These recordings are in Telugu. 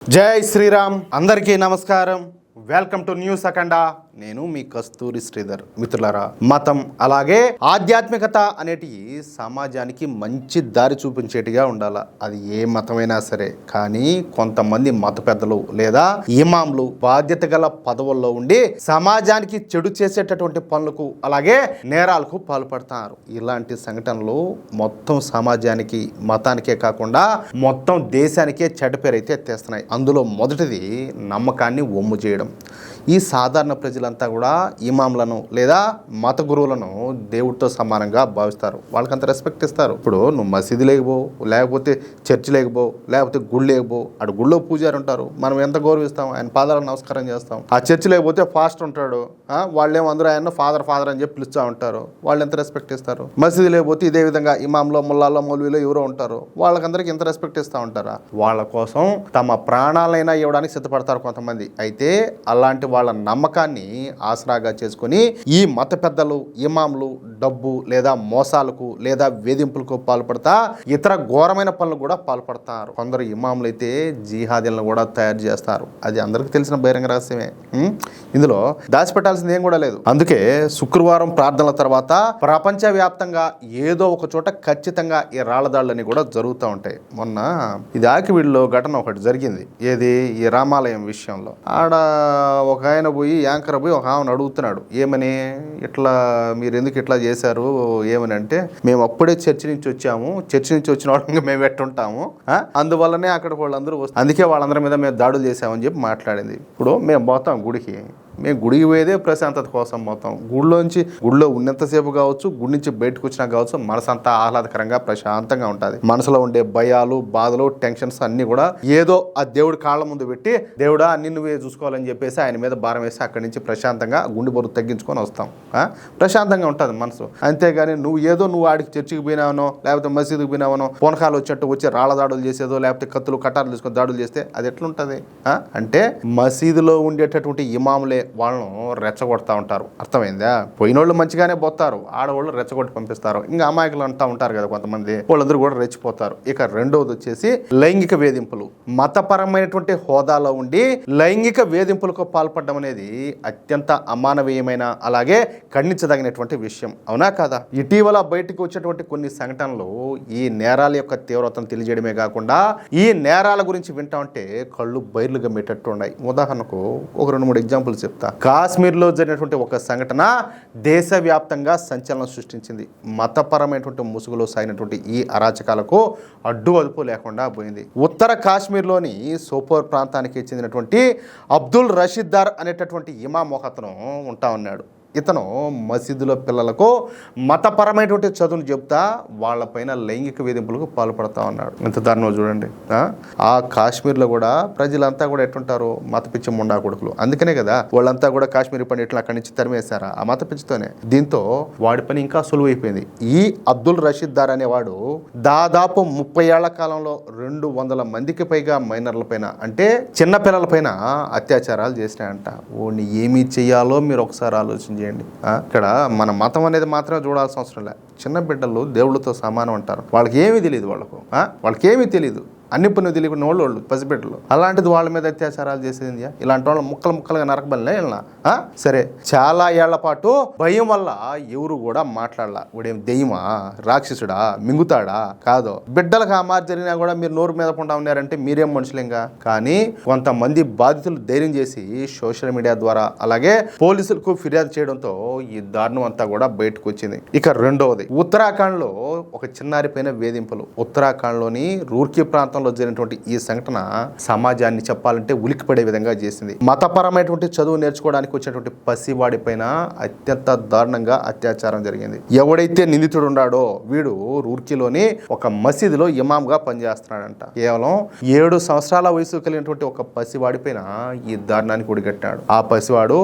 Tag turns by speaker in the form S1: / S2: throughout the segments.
S1: జై శ్రీరామ్ అందరికీ నమస్కారం. వెల్కమ్ టు న్యూస్ అఖండ. నేను మీ కస్తూరి శ్రీధర్. మిత్రులారా, మతం అలాగే ఆధ్యాత్మికత అనేటివి సమాజానికి మంచి దారి చూపించేటిగా ఉండాలి. అది ఏ మతమైనా సరే. కానీ కొంతమంది మత పెద్దలు లేదా ఇమాంలు బాధ్యత గల పదవుల్లో ఉండి సమాజానికి చెడు చేసేటటువంటి పనులకు అలాగే నేరాలకు పాల్పడతారు. ఇలాంటి సంఘటనలు మొత్తం సమాజానికి మతానికే కాకుండా మొత్తం దేశానికే చెడ్డ పేరు అయితే ఎత్తేస్తున్నాయి. అందులో మొదటిది నమ్మకాన్ని వమ్ము చేయడం. ఈ సాధారణ ప్రజలంతా కూడా ఇమాంలను లేదా మత గురువులను దేవుడితో సమానంగా భావిస్తారు. వాళ్ళకంత రెస్పెక్ట్ ఇస్తారు. ఇప్పుడు నువ్వు మసీదు లేకపో, లేకపోతే చర్చి లేకపో, లేకపోతే గుడి లేకపో, అటు గుళ్ళో పూజారు ఉంటారు, మనం ఎంత గౌరవిస్తాం, ఆయన పాదాలకు నమస్కారం చేస్తాం. ఆ చర్చి లేకపోతే ఫాస్ట్ ఉంటాడు, వాళ్ళేమో అందరూ ఆయన ఫాదర్ ఫాదర్ అని చెప్పి పిలుస్తూ ఉంటారు, వాళ్ళు ఎంత రెస్పెక్ట్ ఇస్తారు. మసీదు లేకపోతే ఇదే విధంగా ఇమాంలో ముల్లాలో మౌల్వీలో ఎవరో ఉంటారు, వాళ్ళకందరికీ ఎంత రెస్పెక్ట్ ఇస్తూ ఉంటారా? వాళ్ళ కోసం తమ ప్రాణాలైనా ఇవ్వడానికి సిద్ధపడతారు కొంతమంది. అయితే అలాంటి వాళ్ళ నమ్మకాన్ని ఆసరాగా చేసుకుని ఈ మత పెద్దలు ఇమాంలు డబ్బు లేదా మోసాలకు లేదా వేధింపులకు పాల్పడతా ఇతర ఘోరమైన పనులు కూడా పాల్పడతారు. కొందరు ఇమాంలు అయితే జిహాదీలను కూడా తయారు చేస్తారు. అది అందరికీ తెలిసిన బహిరంగ రహస్యమే. ఇందులో దాచిపెట్టాల్సింది ఏం కూడా లేదు. అందుకే శుక్రవారం ప్రార్థనల తర్వాత ప్రపంచవ్యాప్తంగా ఏదో ఒక చోట ఖచ్చితంగా ఈ రాళ్లదాళ్ళని కూడా జరుగుతూ ఉంటాయి. మొన్న ఇది ఆకివీడులో ఘటన ఒకటి జరిగింది. ఏది? ఈ రామాలయం విషయంలో. ఆడ ఒక ఆయన పోయి యాంకర్ పోయి ఒక ఆమెను అడుగుతున్నాడు, ఏమని ఇట్లా మీరు ఎందుకు ఇట్లా చేశారు ఏమని అంటే, మేము అప్పుడే చర్చి నుంచి వచ్చాము, చర్చి నుంచి వచ్చిన వాళ్ళకి మేము ఎట్టుంటాము, అందువల్లనే అక్కడ వాళ్ళందరూ అందుకే వాళ్ళందరి మీద మేము దాడులు చేసామని చెప్పి మాట్లాడింది. ఇప్పుడు మేము పోతాం గుడికి, మేము గుడికి పోయేదే ప్రశాంతత కోసం పోతాం. గుడిలో ఉన్నంతసేపు కావచ్చు, గుడి నుంచి బయటకు వచ్చినా కావచ్చు, మనసు అంతా ఆహ్లాదకరంగా ప్రశాంతంగా ఉంటుంది. మనసులో ఉండే భయాలు బాధలు టెన్షన్స్ అన్ని కూడా ఏదో ఆ దేవుడి కాళ్ళ ముందు పెట్టి, దేవుడా అన్ని నువ్వే చూసుకోవాలని చెప్పేసి ఆయన మీద భారం వేసి అక్కడి నుంచి ప్రశాంతంగా గుండె బరువు తగ్గించుకొని వస్తాం. ప్రశాంతంగా ఉంటుంది మనసు. అంతేగాని నువ్వు ఆడికి చర్చికి పోయినావనో లేకపోతే మసీదుకి పోయినావనో పూనకాలు వచ్చినట్టు వచ్చి రాళ్ళ దాడులు చేసేదో లేకపోతే కత్తులు కటార్లు తీసుకొని దాడులు చేస్తే అది ఎట్లుంటుంది? అంటే మసీదులో ఉండేటటువంటి ఇమాములే వాళ్ళను రెచ్చగొడతా ఉంటారు. అర్థమైందా? పోయినోళ్ళు మంచిగానే పోతారు, ఆడవాళ్ళు రెచ్చగొట్టి పంపిస్తారు. ఇంకా అమాయకులు అంటా ఉంటారు కదా కొంతమంది, వాళ్ళందరూ కూడా రెచ్చిపోతారు. ఇక రెండవది వచ్చేసి లైంగిక వేధింపులు. మతపరమైనటువంటి హోదాలో ఉండి లైంగిక వేధింపులకు పాల్పడడం అనేది అత్యంత అమానవీయమైన అలాగే ఖండించదగినటువంటి విషయం. అవునా కాదా? ఇటీవల బయటకు వచ్చేటువంటి కొన్ని సంఘటనలు ఈ నేరాల యొక్క తీవ్రతను తెలియజేయడమే కాకుండా ఈ నేరాల గురించి వింటా ఉంటే కళ్ళు బైర్లు గమ్మేటట్టు ఉన్నాయి. ఉదాహరణకు ఒక 2-3 ఎగ్జాంపుల్స్ చెప్తా. కాశ్మీర్లో జరిగినటువంటి ఒక సంఘటన దేశవ్యాప్తంగా సంచలనం సృష్టించింది. మతపరమైనటువంటి ముసుగులో సాగినటువంటి ఈ అరాచకాలకు అడ్డు అదుపు లేకుండా పోయింది. ఉత్తర కాశ్మీర్లోని సోపోర్ ప్రాంతానికి చెందినటువంటి అబ్దుల్ రషీద్దార్ అనేటటువంటి ఇమాం ఒకతను ఉంటా ఉన్నాడు. ఇతను మసీదులో పిల్లలకు మతపరమైనటువంటి చదువును చెప్తా వాళ్ళపైన లైంగిక వేధింపులకు పాల్పడతా ఉన్నాడు. ఎంత దారుణం చూడండి. ఆ కాశ్మీర్లో కూడా ప్రజలంతా కూడా ఎట్టుంటారు? మత పిచ్చి ముండా కొడుకులు. అందుకనే కదా వాళ్ళంతా కూడా కాశ్మీర్ పని ఇట్లా అక్కడి నుంచి తరిమేశారా ఆ మత పిచ్చితోనే. దీంతో వాడి పని ఇంకా సులువైపోయింది. ఈ అబ్దుల్ రషీద్ దార్ అనేవాడు దాదాపు 30 ఏళ్ల కాలంలో 200 మందికి పైగా మైనర్ల పైన అంటే చిన్న పిల్లల పైన అత్యాచారాలు చేసినాయంట. ఓని ఏమీ చెయ్యాలో మీరు ఒకసారి ఆలోచించండి. ఇక్కడ మన మతం అనేది మాత్రమే చూడాల్సిన అవసరం లేదు. చిన్న బిడ్డలు దేవుళ్ళతో సమానం అంటారు. వాళ్ళకి ఏమీ తెలియదు. వాళ్ళకి ఏమీ తెలియదు. అన్ని పనులు తెలియకుండా వాళ్ళు పసిబిడ్డలు. అలాంటిది వాళ్ళ మీద అత్యాచారాలు చేసేది. ఇలాంటి వాళ్ళు ముక్కలుగా నరకబడినా వెళ్ళినా సరే. చాలా ఏళ్ల పాటు భయం వల్ల ఎవరు కూడా మాట్లాడలా. వాడేం దెయ్యమా, రాక్షసుడా, మింగుతాడా? కాదు. బిడ్డలకు ఆ మార్పు జరిగినా కూడా మీరు నోరు మీద పడా ఉన్నారంటే మీరేం మనుషులేంగా. కానీ కొంతమంది బాధితులు ధైర్యం చేసి సోషల్ మీడియా ద్వారా అలాగే పోలీసులకు ఫిర్యాదు చేయడంతో ఈ దారుణం అంతా కూడా బయటకు వచ్చింది. ఇక రెండవది ఉత్తరాఖండ్లో ఒక చిన్నారి పైన వేధింపులు. ఉత్తరాఖండ్లోని రూర్కీ ప్రాంతం జరిగినటువంటి ఈ సంఘటన సమాజాన్ని చెప్పాలంటే ఉలిక్కిపడే విధంగా చేసింది. మతపరమైనటువంటి చదువు నేర్చుకోవడానికి వచ్చినటువంటి పసివాడి పైన అత్యంత దారుణంగా అత్యాచారం జరిగింది. ఎవడైతే నిందితుడు ఉన్నాడో వీడు రూర్కీలోని ఒక మసీదులో ఇమాంగా పనిచేస్తున్నాడంట. కేవలం 7 సంవత్సరాల వయసు కలిగినటువంటి ఒక పసివాడి పైన ఈ దారుణానికి ఒడిగట్టాడు. ఆ పసివాడు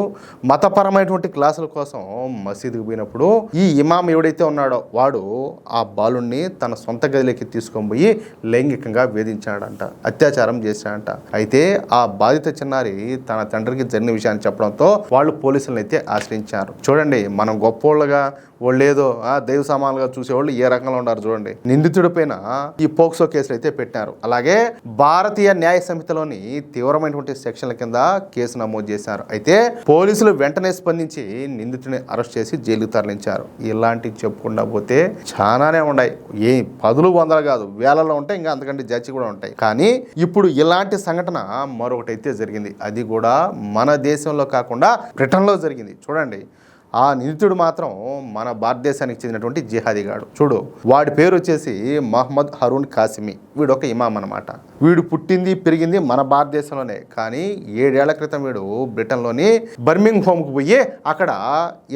S1: మతపరమైనటువంటి క్లాసుల కోసం మసీదుకు పోయినప్పుడు ఈ ఇమాం ఎవడైతే ఉన్నాడో వాడు ఆ బాలుణ్ణి తన సొంత గదిలోకి తీసుకొని పోయి లైంగికంగా వేధించాడంట, అత్యాచారం చేశాడంట. అయితే ఆ బాధిత చిన్నారి తన తండ్రికి జరిగిన విషయాన్ని చెప్పడంతో వాళ్ళు పోలీసులను అయితే ఆశ్రయించారు. చూడండి, మనం గొప్పోళ్ళగా వాళ్ళు ఏదో దైవ సమానులుగా చూసేవాళ్ళు ఏ రకంలో ఉన్నారు చూడండి. నిందితుడి పైన ఈ పోక్సో కేసులు అయితే పెట్టినారు. అలాగే భారతీయ న్యాయ సమితిలోని తీవ్రమైనటువంటి సెక్షన్ల కింద కేసు నమోదు చేశారు. అయితే పోలీసులు వెంటనే స్పందించి నిందితుడిని అరెస్ట్ చేసి జైలుకు తరలించారు. ఇలాంటివి చెప్పుకుండా పోతే చాలానే ఉన్నాయి. ఏ పదులు వందలు కాదు, వేలలో ఉంటాయి, ఇంకా అంతకంటే జడ్జి కూడా ఉంటాయి. కానీ ఇప్పుడు ఇలాంటి సంఘటన మరొకటి అయితే జరిగింది. అది కూడా మన దేశంలో కాకుండా బ్రిటన్లో జరిగింది. చూడండి, ఆ నిందితుడు మాత్రం మన భారతదేశానికి చెందినటువంటి జిహాదీగాడు. చూడు, వాడి పేరు వచ్చేసి మహమ్మద్ హరూన్ కాసిమి. వీడు ఒక ఇమాం అనమాట. వీడు పుట్టింది పెరిగింది మన భారతదేశంలోనే. కానీ 7 ఏళ్ల క్రితం వీడు బ్రిటన్లోని బర్మింగ్ హోమ్కి పోయి అక్కడ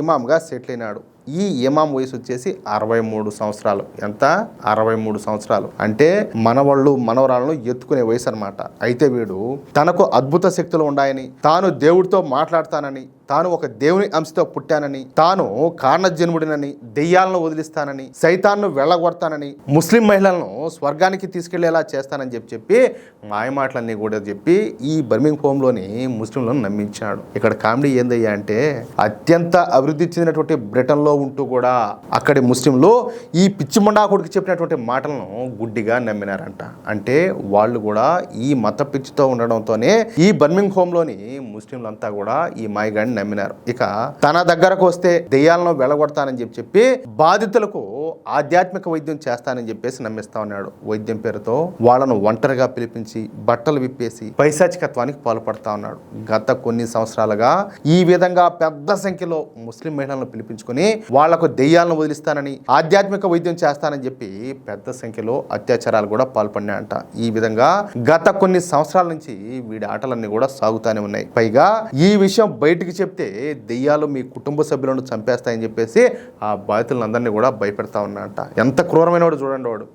S1: ఇమాంగా సెటిల్ అయినాడు. ఈ ఇమాం వయసు వచ్చేసి 63 సంవత్సరాలు. ఎంత? 63 సంవత్సరాలు. అంటే మనవాళ్ళు మనవరాలను ఎత్తుకునే వయసు అనమాట. అయితే వీడు తనకు అద్భుత శక్తులు ఉన్నాయని, తాను దేవుడితో మాట్లాడతానని, తాను ఒక దేవుని అంశతో పుట్టానని, తాను కారణజన్ముడినని, దెయ్యాలను వదిలిస్తానని, సైతాన్ను వెళ్ళగొడతానని, ముస్లిం మహిళలను స్వర్గానికి తీసుకెళ్లేలా చేస్తానని చెప్పి మాయమాటలన్నీ కూడా చెప్పి ఈ బర్మింగ్ హోమ్లోని ముస్లింలను నమ్మించాడు. ఇక్కడ కామెడీ ఏందయ్యా అంటే, అత్యంత అభివృద్ధి చెందినటువంటి బ్రిటన్లో ఉంటూ కూడా అక్కడి ముస్లింలు ఈ పిచ్చిమండాకుడికి చెప్పినటువంటి మాటలను గుడ్డిగా నమ్మినారంట. అంటే వాళ్ళు కూడా ఈ మత పిచ్చితో ఉండడంతోనే ఈ బర్మింగ్ హోమ్లోని ముస్లింలంతా కూడా ఈ మాయగాడిని నమ్మినారు. ఇక తన దగ్గరకు వస్తే దెయ్యాలను వెళ్ళగొడతానని చెప్పి బాధితులకు ఆధ్యాత్మిక వైద్యం చేస్తానని చెప్పేసి నమ్మిస్తా ఉన్నాడు. వైద్యం పేరుతో వాళ్ళను ఒంటరిగా పిలిపించి బట్టలు విప్పేసి పైశాచికత్వానికి పాల్పడతా ఉన్నాడు. గత కొన్ని సంవత్సరాలుగా ఈ విధంగా పెద్ద సంఖ్యలో ముస్లిం మహిళలను పిలిపించుకొని వాళ్లకు దెయ్యాలను వదిలిస్తానని, ఆధ్యాత్మిక వైద్యం చేస్తానని చెప్పి పెద్ద సంఖ్యలో అత్యాచారాలు కూడా పాల్పడినాయంట. ఈ విధంగా గత కొన్ని సంవత్సరాల నుంచి వీడి ఆటలన్నీ కూడా సాగుతానే ఉన్నాయి. పైగా ఈ విషయం బయటికి చెప్తే దెయ్యాలు మీ కుటుంబ సభ్యులను చంపేస్తాయని చెప్పేసి ఆ బాధితులందరినీ కూడా భయపెడతా ఉన్నాడంట. ఎంత క్రూరమైన వాడు చూడండి వాడు.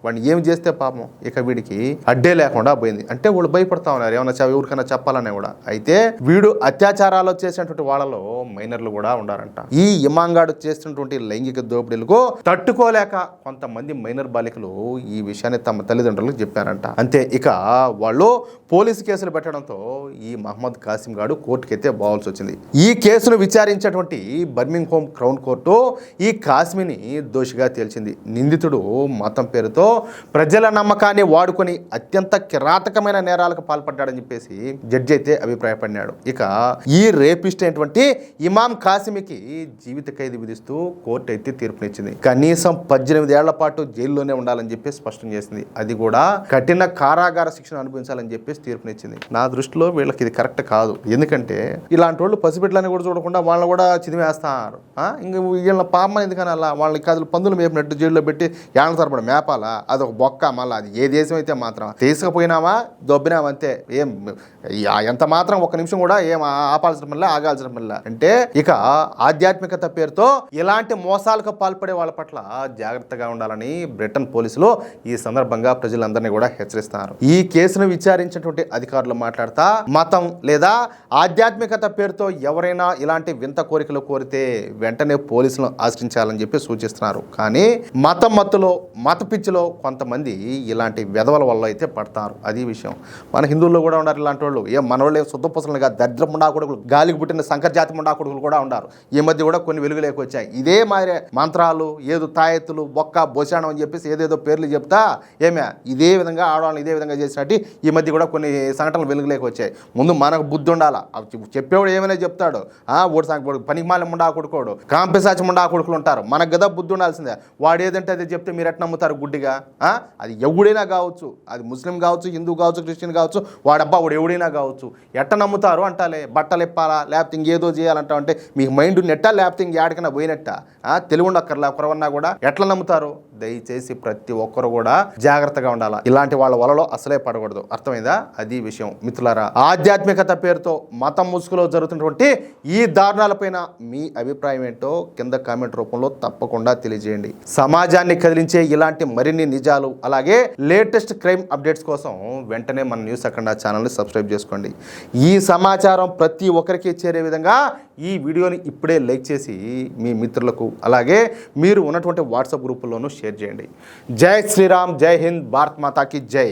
S1: వాడిని ఏం చేస్తే పాపం ఇక వీడికి అడ్డే లేకుండా పోయింది. అంటే వాళ్ళు భయపడతా ఉన్నారు ఏమన్నా ఎవరికైనా చెప్పాలనే కూడా. అయితే వీడు అత్యాచారాలు చేసినటువంటి వాళ్ళలో మైనర్లు కూడా ఉండారంట. ఈ ఇమాంగాడు చేస్తున్నటువంటి లైంగిక దోపిడీలకు తట్టుకోలేక కొంతమంది మైనర్ బాలికలు ఈ విషయాన్ని తమ తల్లిదండ్రులకు చెప్పారంట. అంతే, ఇక వాళ్ళు పోలీసు కేసులు పెట్టడంతో ఈ మహమ్మద్ కాసిం గాడు కోర్టుకైతే పోవాల్సి వచ్చింది. ఈ కేసును విచారించేటువంటి బర్మింగ్ హోమ్ క్రౌన్ కోర్టు ఈ కాసిమిని దోషిగా తేల్చింది. నిందితుడు మతం పేరుతో ప్రజల నమ్మకాన్ని వాడుకొని అత్యంత కిరాతకమైన నేరాలకు పాల్పడ్డాడని చెప్పేసి జడ్జి అయితే అభిప్రాయపడినాడు. ఇక ఈ రేపిస్ట్ అయినటువంటి ఇమాం కాసిమికి జీవిత ఖైదు విధిస్తూ కోర్టు అయితే తీర్పునిచ్చింది. కనీసం 18 ఏళ్ల పాటు జైల్లోనే ఉండాలని చెప్పి స్పష్టం చేసింది. అది కూడా కఠిన కారాగార శిక్షణ అనుభవించాలని చెప్పేసి తీర్పునిచ్చింది. నా దృష్టిలో వీళ్ళకి ఇది కరెక్ట్ కాదు. ఎందుకంటే ఇలాంటి వాళ్ళు పసిబిడ్డలని కూడా చూడకుండా వాళ్ళని కూడా చిదిమేస్తారు. ఇంకా వీళ్ళ పాపం ఎందుకని అలా వాళ్ళని కథలు పందులు మేపినట్టు జైల్లో పెట్టి ఏళ్ళ తరబడి మేపాలా? అదొక బొక్క. మళ్ళీ అది ఏ దేశం అయితే మాత్రం తీసుకుపోయినామా దొబ్బినామంతే. ఏం ఎంత మాత్రం ఒక నిమిషం కూడా ఏం ఆపాల్సిన పనిలా ఆగాల్సిన పనిలా. అంటే ఇక ఆధ్యాత్మికత పేరుతో ఇలాంటి మోసాలకు పాల్పడే వాళ్ళ పట్ల జాగ్రత్తగా ఉండాలని బ్రిటన్ పోలీసులు ఈ సందర్భంగా ప్రజలందరినీ కూడా హెచ్చరిస్తున్నారు. ఈ కేసును విచారించినటువంటి అధికారులు మాట్లాడుతా మతం లేదా ఆధ్యాత్మికత పేరుతో ఎవరైనా ఇలాంటి వింత కోరికలు కోరితే వెంటనే పోలీసులను ఆశ్రయించాలని చెప్పి సూచిస్తున్నారు. కానీ మతం మత్తులో మత పిచ్చిలో కొంతమంది ఇలాంటి వెధవల వల్ల అయితే పడతారు. అది విషయం. మన హిందువుల్లో కూడా ఉన్నారు ఇలాంటి వాళ్ళు. మన వాళ్ళు శుద్ధ పుసలుగా దరిద్ర ముండా కొడుకులు, గాలికి పుట్టిన సంకరజాతి ముండా కొడుకులు కూడా ఉన్నారు. ఈ మధ్య కూడా కొన్ని వెలుగులేకి వచ్చాయి. ఇదే మారే మంత్రాలు, ఏదో తాయెత్తులు, బొక్క, బోసాణం అని చెప్పేసి ఏదేదో పేర్లు చెప్తా ఇదే విధంగా ఆడవాళ్ళని ఇదే విధంగా చేసినట్టు ఈ మధ్య కూడా కొన్ని సంఘటనలు వెలుగులేకి వచ్చాయి. ముందు మనకు బుద్ధి ఉండాలా. చెప్పేవాడు ఏమైనా చెప్తాడు. ఓడి సాగు పనికి మాలి ముండా కొడుకోడు, కాంపిసాచి ముండా కొడుకులు ఉంటారు. మనకు కదా బుద్ధి ఉండాల్సిందే. వాడు ఏదంటే అదే చెప్తే మీరు ఎట్లా నమ్ముతారు గుడ్డిగా? అది ఎవడైనా కావచ్చు, అది ముస్లిం కావచ్చు, హిందూ కావచ్చు, క్రిస్టియన్ కావచ్చు, వాడబ్బా వాడు ఎవడైనా కావచ్చు. ఎట్ట నమ్ముతారు అంటాలే? బట్టలు ఇప్పాలా లేకపోతే ఇంకేదో చేయాలంటా అంటే మీకు మైండ్ నెట్టా లేకపోతే ఇంకేడికైనా పోయినట్ట? తెలివి ఉండక్కర్లే ఒకరన్నా కూడా ఎట్లా నమ్ముతారు? దయచేసి ప్రతి ఒక్కరు కూడా జాగ్రత్తగా ఉండాలా. ఇలాంటి వాళ్ళ వలలో అసలే పడకూడదు. అర్థమైందా? అది విషయం. మిత్రులారా, ఆధ్యాత్మికత పేరుతో మతం ముసుగులో జరుగుతున్నటువంటి ఈ దారుణాలపైన మీ అభిప్రాయం ఏంటో కింద కామెంట్ రూపంలో తప్పకుండా తెలియజేయండి. సమాజాన్ని కదిలించే ఇలాంటి మరిన్ని నిజాలు అలాగే లేటెస్ట్ క్రైమ్ అప్డేట్స్ కోసం వెంటనే మన న్యూస్ అఖండ ఛానల్ని సబ్స్క్రైబ్ చేసుకోండి. ఈ సమాచారం ప్రతి ఒక్కరికి చేరే విధంగా ఈ వీడియోని ఇప్పుడే లైక్ చేసి మీ మిత్రులకు అలాగే మీరు ఉన్నటువంటి వాట్సాప్ గ్రూపుల్లోనూ షేర్ చేయండి. జై శ్రీరామ్, జై హింద్, భారత్ మాతాకి జై.